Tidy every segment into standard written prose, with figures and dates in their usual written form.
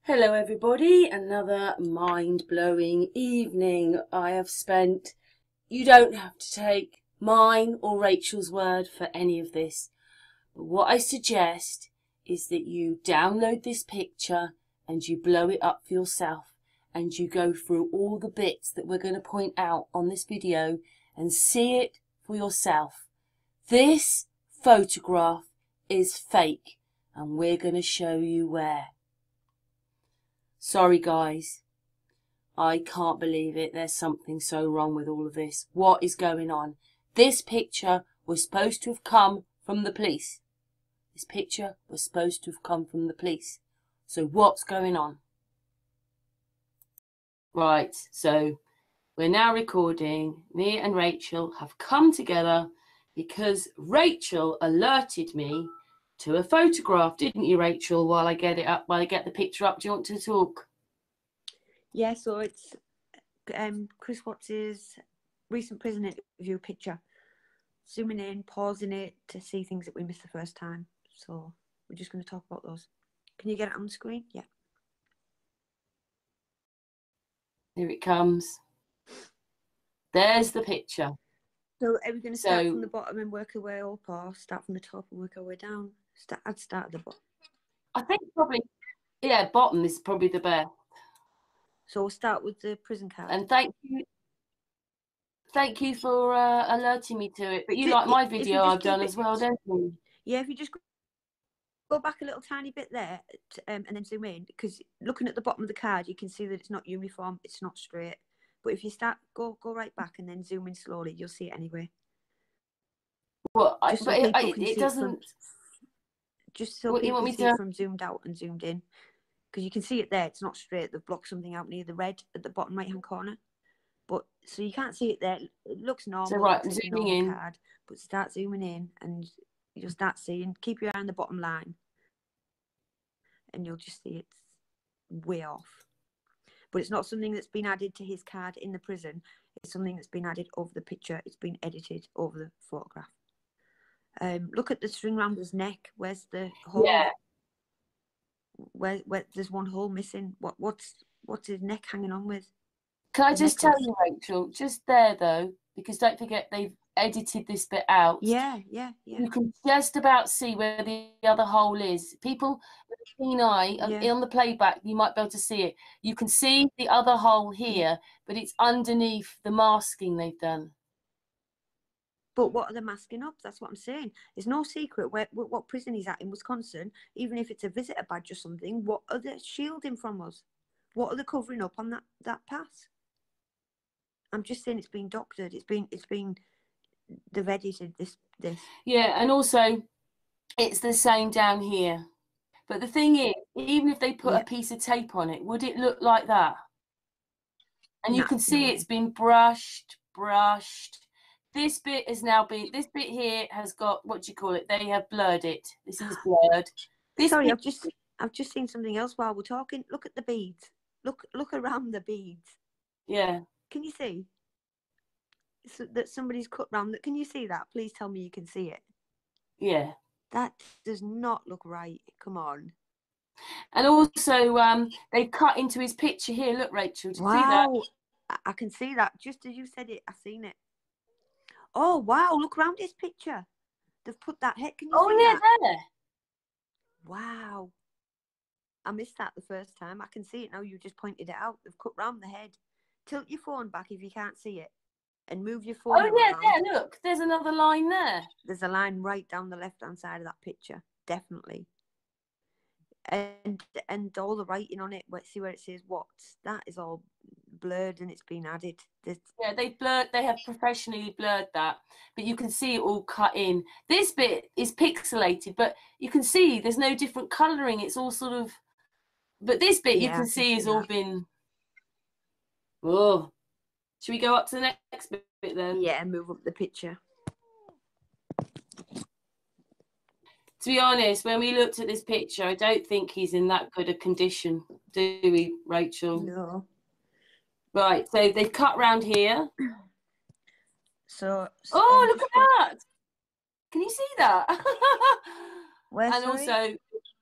Hello everybody, another mind-blowing evening I have spent. You don't have to take mine or Rachel's word for any of this, but what I suggest is that you download this picture and you blow it up for yourself and you go through all the bits that we're going to point out on this video and see it for yourself. This photograph is fake and we're going to show you where. Sorry guys, I can't believe it. There's something so wrong with all of this. What is going on? This picture was supposed to have come from the police. This picture was supposed to have come from the police. So what's going on? Right, so we're now recording. Me and Rachel have come together because Rachel alerted me to a photograph, didn't you, Rachel? While I get it up, while I get the picture up, do you want to talk? Yeah, so it's Chris Watts's recent prison interview picture. Zooming in, pausing it to see things that we missed the first time. So we're just going to talk about those. Can you get it on the screen? Yeah. Here it comes. There's the picture. So are we going to start from the bottom and work our way up, or start from the top and work our way down? I'd start at the bottom. I think probably, yeah, bottom is probably the best. So we'll start with the prison card. And thank you for alerting me to it. But you like my video I've done as well, don't you? Yeah, if you just go back a little tiny bit there and then zoom in, because looking at the bottom of the card, you can see that it's not uniform, it's not straight. But if you go right back and then zoom in slowly, you'll see it anyway. Well, it doesn't. Just so people can see it from zoomed out and zoomed in, because you can see it there. It's not straight. They've blocked something out near the red at the bottom right hand corner. But so you can't see it there. It looks normal. So right, I'm zooming in. Card, but start zooming in, and you'll start seeing. Keep your eye on the bottom line, and you'll just see it's way off. But it's not something that's been added to his card in the prison. It's something that's been added over the picture. It's been edited over the photograph. Look at the string around his neck. Where's the hole? Yeah. Where there's one hole missing. What's his neck hanging on with? Can I just tell you, Rachel, just there though, because don't forget they've edited this bit out. Yeah. You can just about see where the other hole is. People with a keen eye, on the playback, you might be able to see it. You can see the other hole here, but it's underneath the masking they've done. But what are they masking up? That's what I'm saying. It's no secret what prison he's at in Wisconsin. Even if it's a visitor badge or something, what are they shielding from us? What are they covering up on that pass? I'm just saying it's been doctored. It's been they've edited this. Yeah, and also it's the same down here. But the thing is, even if they put a piece of tape on it, would it look like that? And you can see it's been brushed. This bit has now been, this bit here has got, what do you call it? They have blurred it. This is blurred. Sorry, I've just seen something else while we're talking. Look at the beads. Look around the beads. Yeah. Can you see? So that somebody's cut round that. Can you see that? Please tell me you can see it. Yeah. That does not look right. Come on. And also, they cut into his picture here. Look, Rachel, do you see that? I can see that. Just as you said it, I've seen it. Oh, wow. Look around his picture. They've put that head. Can you see that? Oh, yeah, there. Wow. I missed that the first time. I can see it now. You just pointed it out. They've cut round the head. Tilt your phone back if you can't see it. And move your phone around. Oh, yeah, there. Look. There's another line there. There's a line right down the left-hand side of that picture. Definitely. And all the writing on it, see where it says Watts, that is all blurred and it's been added. Yeah, they have professionally blurred that, but you can see it all cut in. This bit is pixelated, but you can see there's no different colouring. It's all sort of, but this bit you can see has all been. Oh, should we go up to the next bit then? Yeah, move up the picture. To be honest, when we looked at this picture, I don't think he's in that good a condition, do we, Rachel? No. Right, so they've cut round here. So look at that! Can you see that? Where, and also,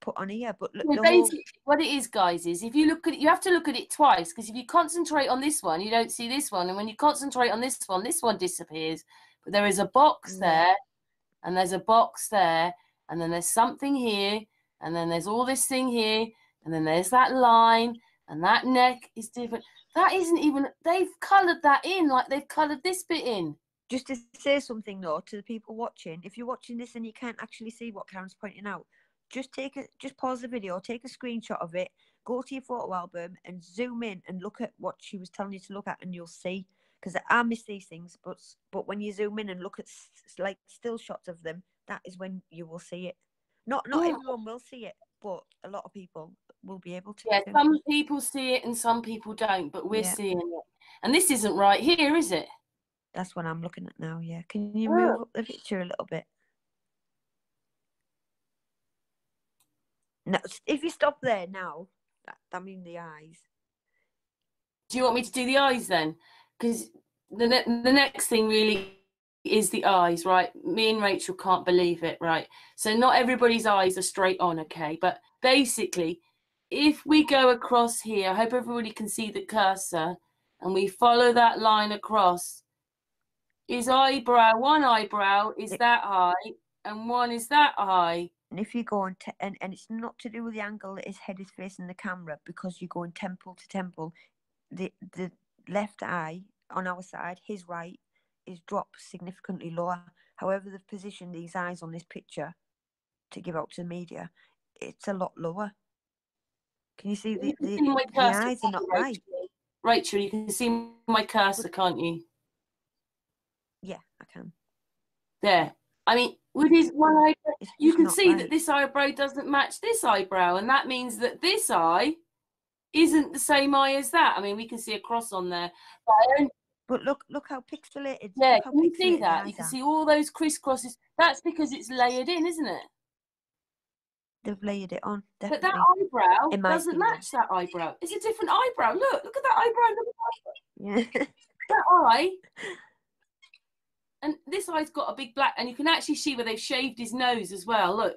put on here. But look, Well, basically, what it is, guys, is if you look at it, you have to look at it twice, because if you concentrate on this one, you don't see this one, and when you concentrate on this one disappears. But there is a box there, and there's a box there, and then there's something here, and then there's all this thing here, and then there's that line, and that neck is different. That isn't even, they've coloured that in like they've coloured this bit in. Just to say something though to the people watching, if you're watching this and you can't actually see what Karen's pointing out, just pause the video, take a screenshot of it, go to your photo album and zoom in and look at what she was telling you to look at, and you'll see. Because I miss these things, but when you zoom in and look at like still shots of them, that is when you will see it. Not everyone will see it, but a lot of people will be able to. Yeah, some people see it and some people don't, but we're seeing it. And this isn't right here, is it? That's what I'm looking at now, yeah. Can you move up the picture a little bit? No, if you stop there now, I mean the eyes. Do you want me to do the eyes then? Because the next thing really is the eyes, right? Me and Rachel can't believe it, right? So not everybody's eyes are straight on, okay? But basically, if we go across here, I hope everybody can see the cursor, and we follow that line across, his eyebrow, one eyebrow is that high, and one is that high. And if you go on, and it's not to do with the angle that his head is facing the camera, because you go in temple to temple, the left eye on our side, his right, is dropped significantly lower. However, they've positioned these eyes on this picture to give out to the media, it's a lot lower. Can you see the eyes are not right? Rachel, you can see my cursor, can't you? Yeah, I can. There. I mean, with his one eyebrow, you can see that this eyebrow doesn't match this eyebrow, and that means that this eye isn't the same eye as that. I mean, we can see a cross on there. But look how pixelated. Yeah, look how can you see that? You can see all those crisscrosses. That's because it's layered in, isn't it? They've layered it on, definitely. But that eyebrow doesn't match that eyebrow. It's a different eyebrow. Look at that eyebrow. Look at that. Yeah. That eye. And this eye's got a big black, and you can actually see where they've shaved his nose as well. Look.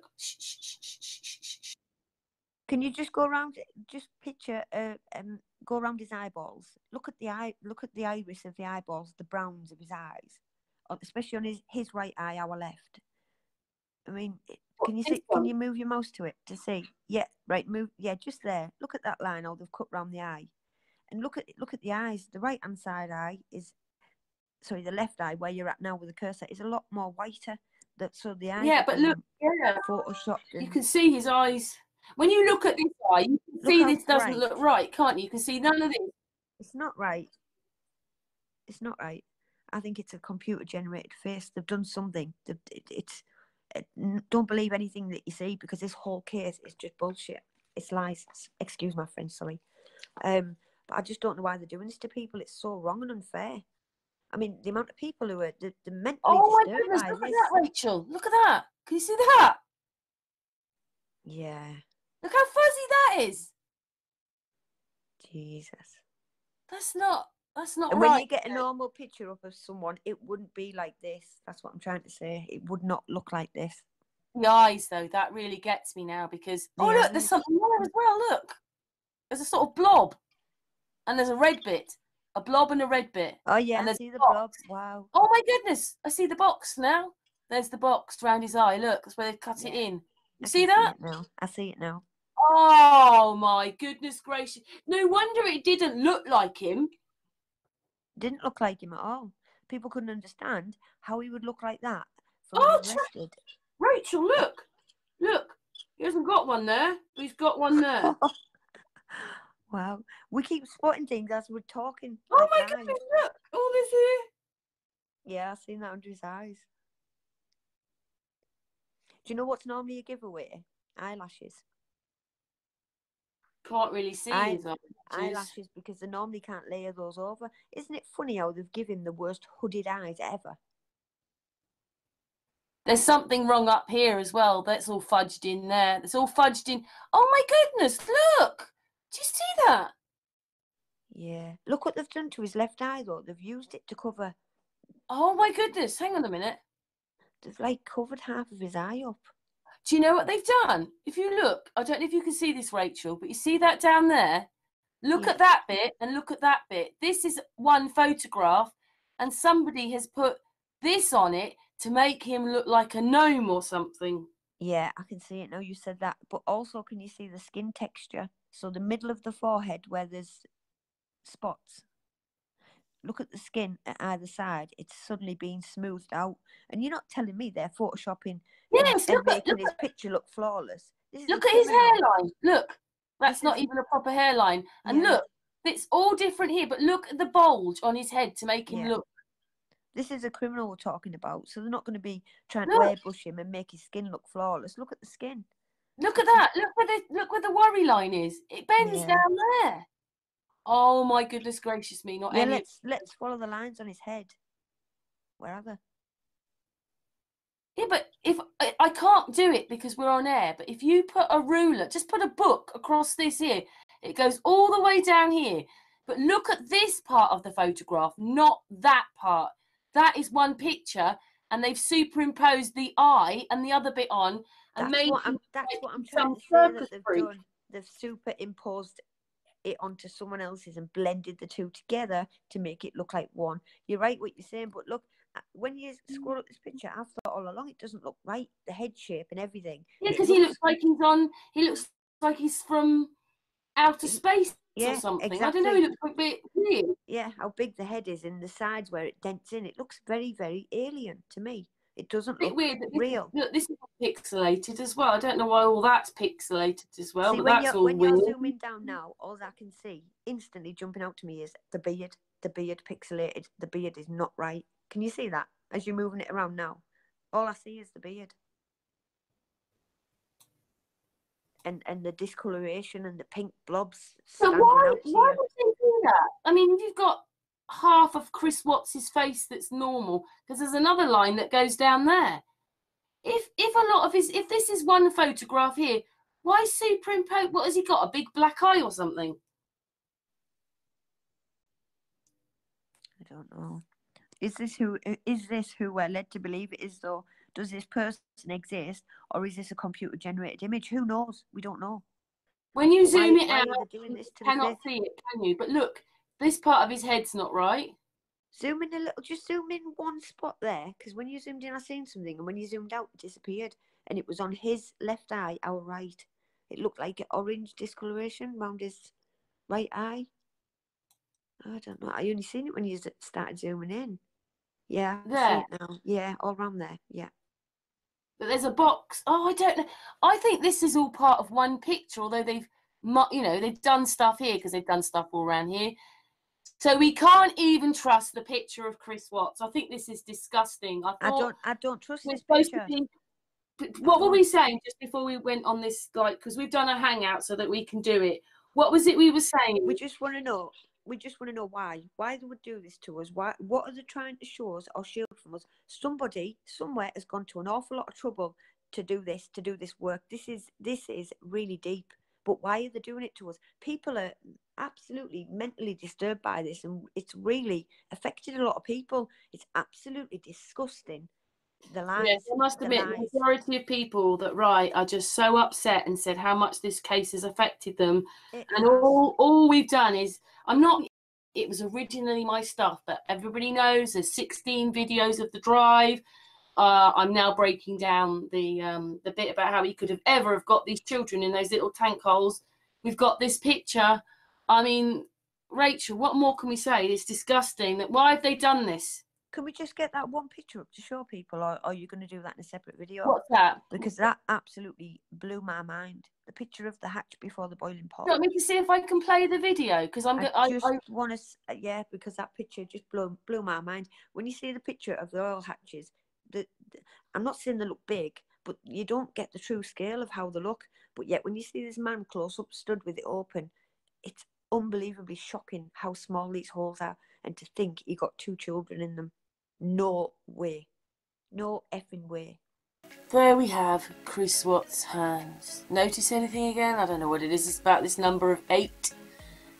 Can you just go around? Just picture, go around his eyeballs. Look at the eye. Look at the iris of the eyeballs, the browns of his eyes, especially on his right eye, our left. I mean, can you see? Can you move your mouse to it to see? Yeah, right. Move. Yeah, just there. Look at that line. How they've cut round the eye, and look at the eyes. The right hand side eye is. Sorry, the left eye, where you're at now with the cursor, is a lot more whiter. So the eyes. Yeah, but look, photoshopped. You can see his eyes. When you look at this eye, you can see this doesn't look right, can't you? You can see none of this. It's not right. It's not right. I think it's a computer-generated face. They've done something. Don't believe anything that you see, because this whole case is just bullshit. It's lies. Excuse my French, sorry. But I just don't know why they're doing this to people. It's so wrong and unfair. I mean, the amount of people who are the mentally disturbed. My goodness, look at that, Rachel. Look at that. Can you see that? Yeah. Look how fuzzy that is. Jesus. That's not and right. When you get a normal picture up of someone, it wouldn't be like this. That's what I'm trying to say. It would not look like this. The eyes, though, that really gets me now, because look, there's something there as well. Look, there's a sort of blob, and there's a red bit, a blob and a red bit. Oh yeah, I see the blob. Wow. Oh my goodness, I see the box now. There's the box around his eye. Look, that's where they've cut it in. You see that? I see it now. Oh my goodness gracious! No wonder it didn't look like him. Didn't look like him at all. People couldn't understand how he would look like that. Arrested. Rachel, look, he hasn't got one there, but he's got one there. Wow, we keep spotting things as we're talking. Oh my goodness, look, all this here. Yeah, I've seen that under his eyes. Do you know what's normally a giveaway? Eyelashes. Can't really see his eyelashes, because they normally can't layer those over. Isn't it funny how they've given him the worst hooded eyes ever? There's something wrong up here as well. That's all fudged in there. It's all fudged in. Oh my goodness, look. Do you see that? Yeah. Look what they've done to his left eye, though. They've used it to cover. Oh my goodness. Hang on a minute. They've like covered half of his eye up. Do you know what they've done? If you look, I don't know if you can see this, Rachel, but you see that down there? Look Yeah. at that bit and look at that bit. This is one photograph, and somebody has put this on it to make him look like a gnome or something. Yeah, I can see it now you said that. But also, can you see the skin texture? So the middle of the forehead where there's spots. Look at the skin at either side. It's suddenly being smoothed out. And you're not telling me they're photoshopping Yes, and making his picture look flawless. This is a look at his criminal. hairline. Look, that's This not is, even a proper hairline. And yeah, look, it's all different here, but look at the bulge on his head to make him yeah. look. This is a criminal we're talking about. So they're not going to be trying to Look, airbrush him and make his skin look flawless. Look at the skin. look at that. Look where the worry line is. It bends Yeah. down there. Oh my goodness gracious me! Not Yeah, any. let's follow the lines on his head. Where are they? Yeah, but if I can't do it because we're on air, but if you put a ruler, just put a book across this here, it goes all the way down here. But look at this part of the photograph, not that part. That is one picture, and they've superimposed the eye and the other bit on, and That's made what him I'm like trying some to say that circus they've freak. done. They've superimposed it onto someone else's and blended the two together to make it look like one. You're right what you're saying, but look, when you scroll up this picture, I've thought all along it doesn't look right. The head shape and everything. Yeah, It because he looks like he's on. He looks like he's from outer space or yeah, something. I don't know. He exactly. looks a bit weird. Yeah, how big the head is and the sides where it dents in. It looks very, very alien to me. It doesn't Bit look weird that real. this is pixelated as well. I don't know why all that's pixelated as well, See, but that's all when you're weird. zooming down now, all I can see instantly jumping out to me is the beard. The beard pixelated. The beard is not right. Can you see that as you're moving it around now? All I see is the beard. And the discoloration and the pink blobs So standing out to why you. would they do that? I mean, you've got half of Chris Watts's face that's normal, because there's another line that goes down there. If a lot of if this is one photograph here, why superimpose? What has he got? A big black eye or something? I don't know. Is this who we're led to believe it is though? Does this person exist, or is this a computer generated image? Who knows? We don't know. When you But zoom it why out, are they doing you this to the cannot face? see it, can you? But look, this part of his head's not right. Zoom in a little, just zoom in one spot there, because when you zoomed in, I seen something, and when you zoomed out, it disappeared, and it was on his left eye, our right. It looked like an orange discoloration around his right eye. I don't know. I only seen it when you started zooming in. Yeah, I see There. it now. Yeah, all around there. Yeah. But there's a box. Oh, I don't know. I think this is all part of one picture, although they've done stuff here because they've done stuff all around here. So we can't even trust the picture of Chris Watts. I think this is disgusting. I don't trust we're this supposed picture. to be. What were we saying just before we went on this? Like, because we've done a hangout so that we can do it. What was it we were saying? We just want to know. We just want to know why they would do this to us. Why? What are they trying to show us or shield from us? Somebody somewhere has gone to an awful lot of trouble to do this work. This is really deep. But why are they doing it to us? People are absolutely mentally disturbed by this, and it's really affected a lot of people. It's absolutely disgusting. The lies. Yes, I must admit, the majority of people that write are just so upset and said how much this case has affected them. And all we've done is, it was originally my stuff, but everybody knows there's 16 videos of the drive. I'm now breaking down the bit about how he could have ever have got these children in those little tank holes. We've got this picture. I mean, Rachel, what more can we say? It's disgusting. Why have they done this? Can we just get that one picture up to show people, or are you going to do that in a separate video? What's that? Because that absolutely blew my mind. The picture of the hatch before the boiling pot. Do you want me to see if I can play the video? Because I want to, yeah, because that picture just blew my mind. When you see the picture of the oil hatches, I'm not saying they look big, but you don't get the true scale of how they look. But yet, when you see this man close up, stood with it open, it's unbelievably shocking how small these holes are, and to think he got 2 children in them. No way. No effing way. There we have Chris Watts' hands. Notice anything again? I don't know what it is. It's about this number of 8.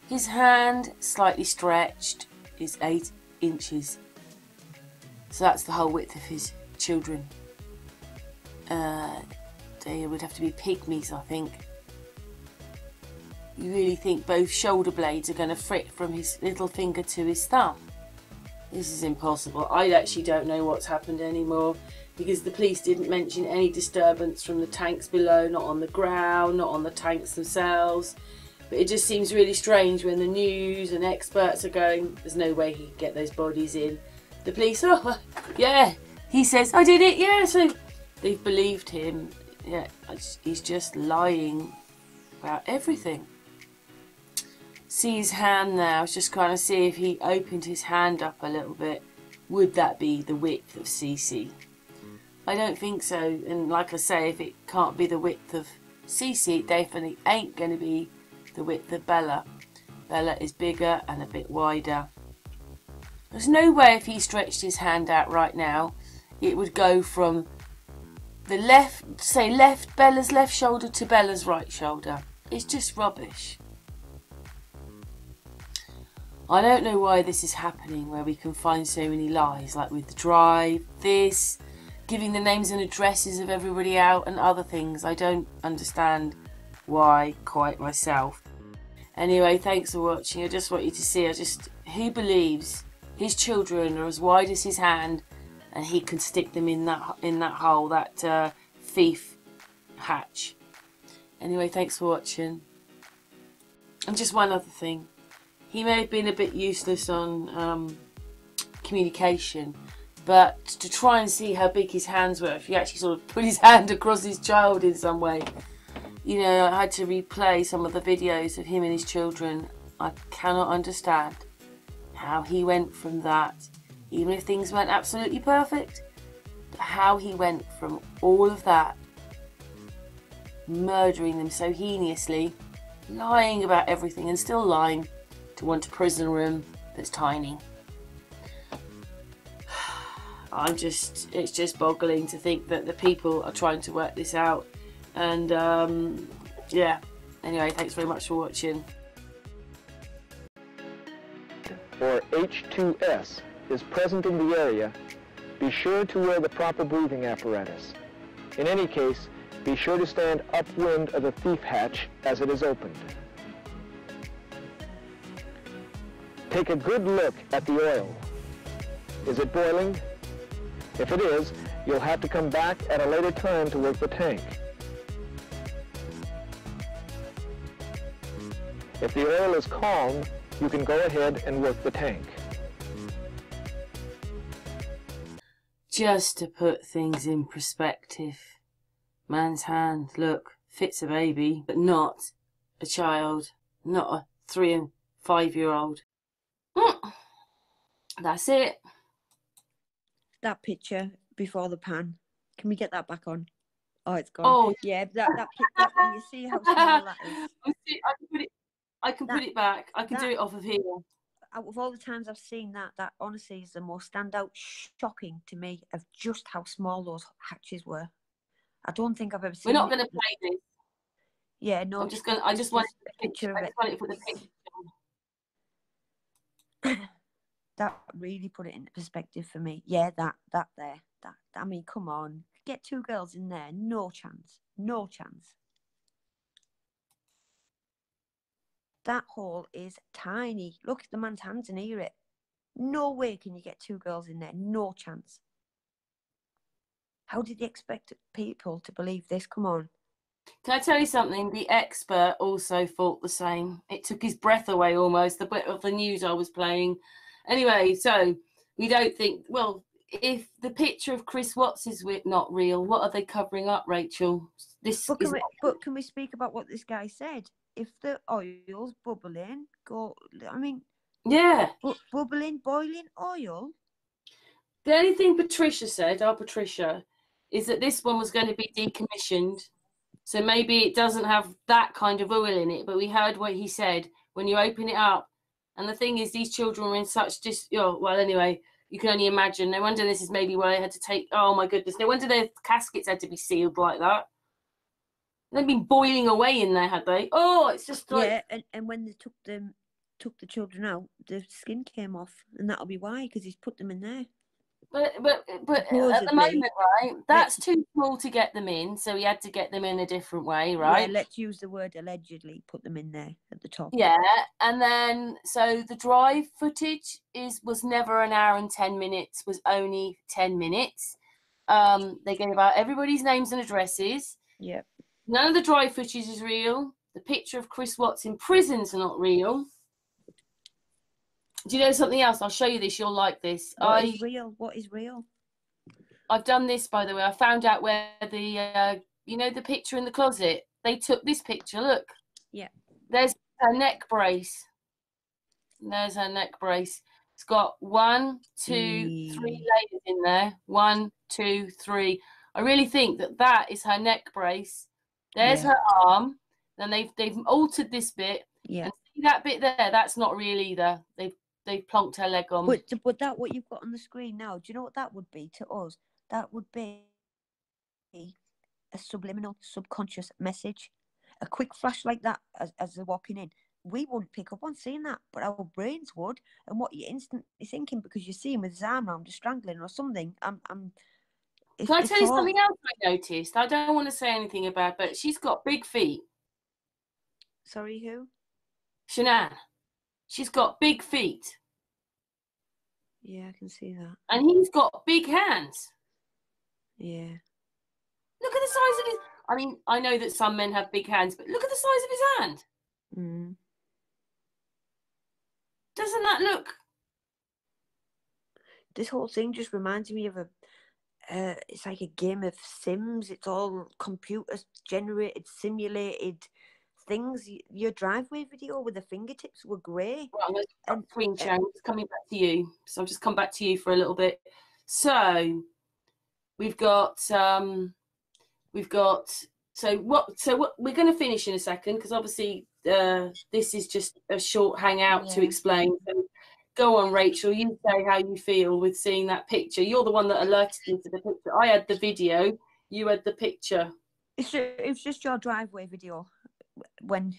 His hand, slightly stretched, is 8 inches. So that's the whole width of his children. they would have to be pygmies, I think. You really think both shoulder blades are going to frit from his little finger to his thumb? This is impossible. I actually don't know what's happened anymore, because the police didn't mention any disturbance from the tanks below, not on the ground, not on the tanks themselves. But it just seems really strange when the news and experts are going, there's no way he could get those bodies in. The police, oh, yeah, he says, I did it, yeah, so they've believed him. Yeah, he's just lying about everything. See his hand now. I was just trying to see if he opened his hand up a little bit. Would that be the width of Cece? I don't think so. And like I say, if it can't be the width of Cece, it definitely ain't going to be the width of Bella. Bella is bigger and a bit wider. There's no way if he stretched his hand out right now, it would go from the left, say left, Bella's left shoulder to Bella's right shoulder. It's just rubbish. I don't know why this is happening, where we can find so many lies, like with the drive, this, giving the names and addresses of everybody out and other things. I don't understand why quite myself. Anyway, thanks for watching. I just want you to see, who believes his children are as wide as his hand and he can stick them in that hole, that thief hatch. Anyway, thanks for watching. And just one other thing. He may have been a bit useless on communication, but to try and see how big his hands were, if he actually sort of put his hand across his child in some way, you know, I had to replay some of the videos of him and his children. I cannot understand how he went from that, even if things weren't absolutely perfect, but how he went from all of that, murdering them so heinously, lying about everything and still lying, to want a prison room that's tiny. It's just boggling to think that the people are trying to work this out. And yeah, anyway, thanks very much for watching. Or H2S is present in the area, be sure to wear the proper breathing apparatus. In any case, be sure to stand upwind of the thief hatch as it is opened. Take a good look at the oil. Is it boiling? If it is, you'll have to come back at a later time to work the tank. If the oil is calm, you can go ahead and work the tank. Just to put things in perspective, man's hand, look, fits a baby, but not a child, not a 3 and 5 year old. That's it. That picture before the pan. Can we get that back on? Oh, it's gone. Oh, yeah, that you see how small that is. I can put it back. I can do it off of here. Out of all the times I've seen that honestly is the most standout, shocking to me of just how small those hatches were. I don't think I've ever seen. We're not going to play this. Yeah, no. I just want a picture of it. I just want it for the picture. That really put it into perspective for me. Yeah, that there. I mean, come on. Get 2 girls in there. No chance. No chance. That hole is tiny. Look at the man's hands and hear it. No way can you get 2 girls in there. No chance. How did you expect people to believe this? Come on. Can I tell you something? The expert also thought the same. It took his breath away almost, the bit of the news I was playing. Anyway, so we don't think, well, if the picture of Chris Watts is not real, what are they covering up, Rachel? But can we speak about what this guy said? If the oil's bubbling, yeah, bubbling, boiling oil. The only thing Patricia said, our Patricia, is that this one was going to be decommissioned. So maybe it doesn't have that kind of oil in it, but we heard what he said when you open it up. And the thing is, these children were in such well, anyway, you can only imagine. No wonder this is maybe why they had to take, oh my goodness, no wonder their caskets had to be sealed like that. They've been boiling away in there, had they? Oh, it's just like... Yeah, and when they took the children out, the skin came off, and that'll be why, because he's put them in there. But at the Supposedly. moment, right, that's too small to get them in, so he had to get them in a different way, right? Yeah, let's use the word allegedly, put them in there at the top. Yeah, and then so the drive footage was never an hour and 10 minutes, was only 10 minutes. They gave out everybody's names and addresses. Yep. None of the drive footage is real. The picture of Chris Watts in prison's not real. Do you know something else? I'll show you this. You'll like this. What is real? What is real? I've done this, by the way. I found out where the, you know, the picture in the closet. They took this picture. Look. Yeah. There's her neck brace. There's her neck brace. It's got 1, 2, 3 layers in there. 1, 2, 3. I really think that is her neck brace. There's her arm. Then they've altered this bit. Yeah. And see that bit there? That's not real either. They've plonked her leg on. But that what you've got on the screen now, do you know what that would be to us? That would be a subliminal, subconscious message. A quick flash like that as they're walking in. We wouldn't pick up on seeing that, but our brains would. And what you're instantly thinking, because you see him with his arm around, just strangling or something. Can I tell you something else I noticed? I don't want to say anything about, but she's got big feet. Sorry, who? Shanann. She's got big feet. Yeah, I can see that. And he's got big hands. Yeah. Look at the size of his... I mean, I know that some men have big hands, but look at the size of his hand. Mm. Doesn't that look... This whole thing just reminds me of it's like a game of Sims. It's all computer-generated, simulated things. Your driveway video with the fingertips were grey. Well, I'm going to screen share. It's coming back to you. So I'll just come back to you for a little bit. So we've got so what we're going to finish in a second, because obviously this is just a short hangout to explain. So go on, Rachel, you say how you feel with seeing that picture. You're the one that alerted me to the picture. I had the video, you had the picture. It's just your driveway video when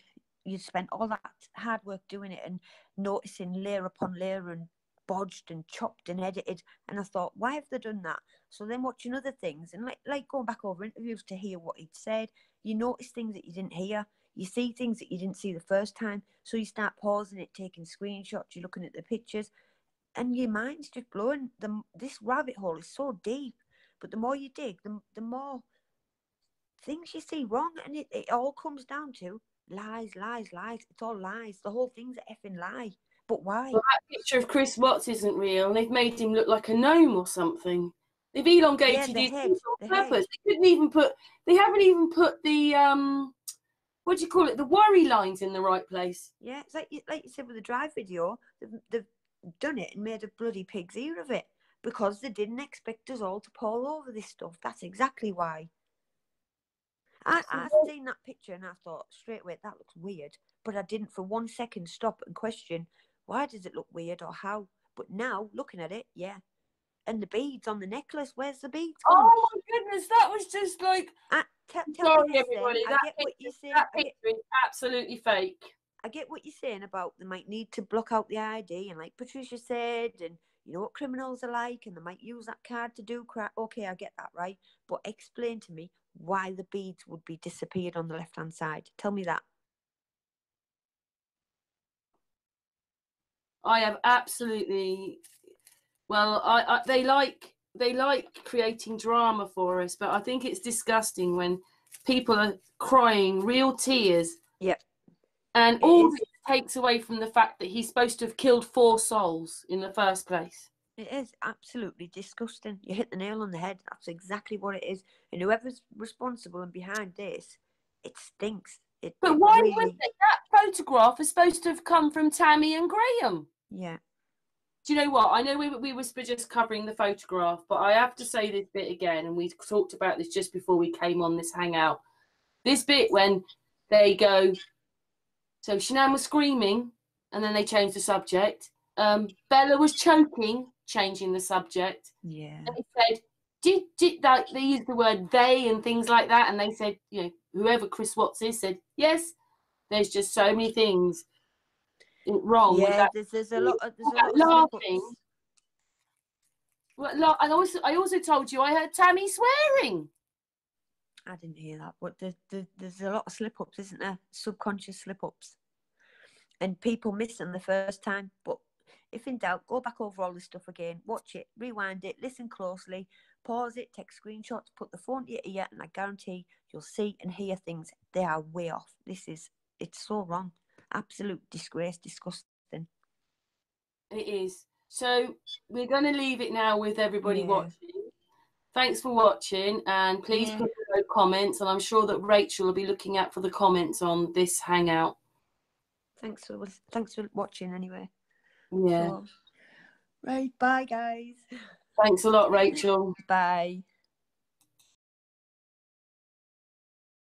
you spent all that hard work doing it and noticing layer upon layer and bodged and chopped and edited, and I thought, why have they done that? So then watching other things and like going back over interviews to hear what he'd said, you notice things that you didn't hear, you see things that you didn't see the first time, so you start pausing it, taking screenshots, you're looking at the pictures, and your mind's just blowing. This rabbit hole is so deep, but the more you dig, the more things you see wrong, and it all comes down to lies. It's all lies. The whole thing's an effing lie. But why? Well, that picture of Chris Watts isn't real, and they've made him look like a gnome or something. They've elongated his head on purpose. They haven't even put the what do you call it? The worry lines in the right place. Yeah, it's like you said with the drive video, they've done it and made a bloody pig's ear of it because they didn't expect us all to pall over this stuff. That's exactly why. I seen that picture and I thought straight away, that looks weird. But I didn't for 1 second stop and question, why does it look weird or how? But now, looking at it, yeah. And the beads on the necklace, where's the beads? Oh my goodness, that was just like... Sorry, everybody. That picture is absolutely fake. I get what you're saying about they might need to block out the ID, and like Patricia said, and you know what criminals are like, and they might use that card to do crap. Okay, I get that, right? But explain to me why the beads would be disappeared on the left-hand side. Tell me that. I have absolutely... Well, they like creating drama for us, but I think it's disgusting when people are crying real tears. Yep. And all this takes away from the fact that he's supposed to have killed 4 souls in the first place. It is absolutely disgusting. You hit the nail on the head. That's exactly what it is. And whoever's responsible and behind this, it stinks. But why really... would they? That photograph is supposed to have come from Tammy and Graham. Yeah. Do you know what? I know we were just covering the photograph, but I have to say this bit again, and we talked about this just before we came on this hangout. This bit when they go, so Shanann was screaming, and then they changed the subject. Bella was choking, changing the subject. Yeah. And they said, they used the word they and things like that, and they said, you know, whoever Chris Watts is said, yes, there's just so many things wrong. Yeah, with that. there's a lot of laughing. Well, look, and I also told you I heard Tammy swearing. I didn't hear that, but there's a lot of slip-ups, isn't there? Subconscious slip-ups. And people miss them the first time. But if in doubt, go back over all this stuff again, watch it, rewind it, listen closely, pause it, take screenshots, put the phone to your ear, and I guarantee you'll see and hear things. They are way off. It's so wrong. Absolute disgrace, disgusting. It is. So we're going to leave it now with everybody watching. Thanks for watching, and please put below comments, and I'm sure that Rachel will be looking out for the comments on this Hangout. Thanks for watching anyway. Yeah. So, right, bye guys. Thanks a lot, Rachel. Bye.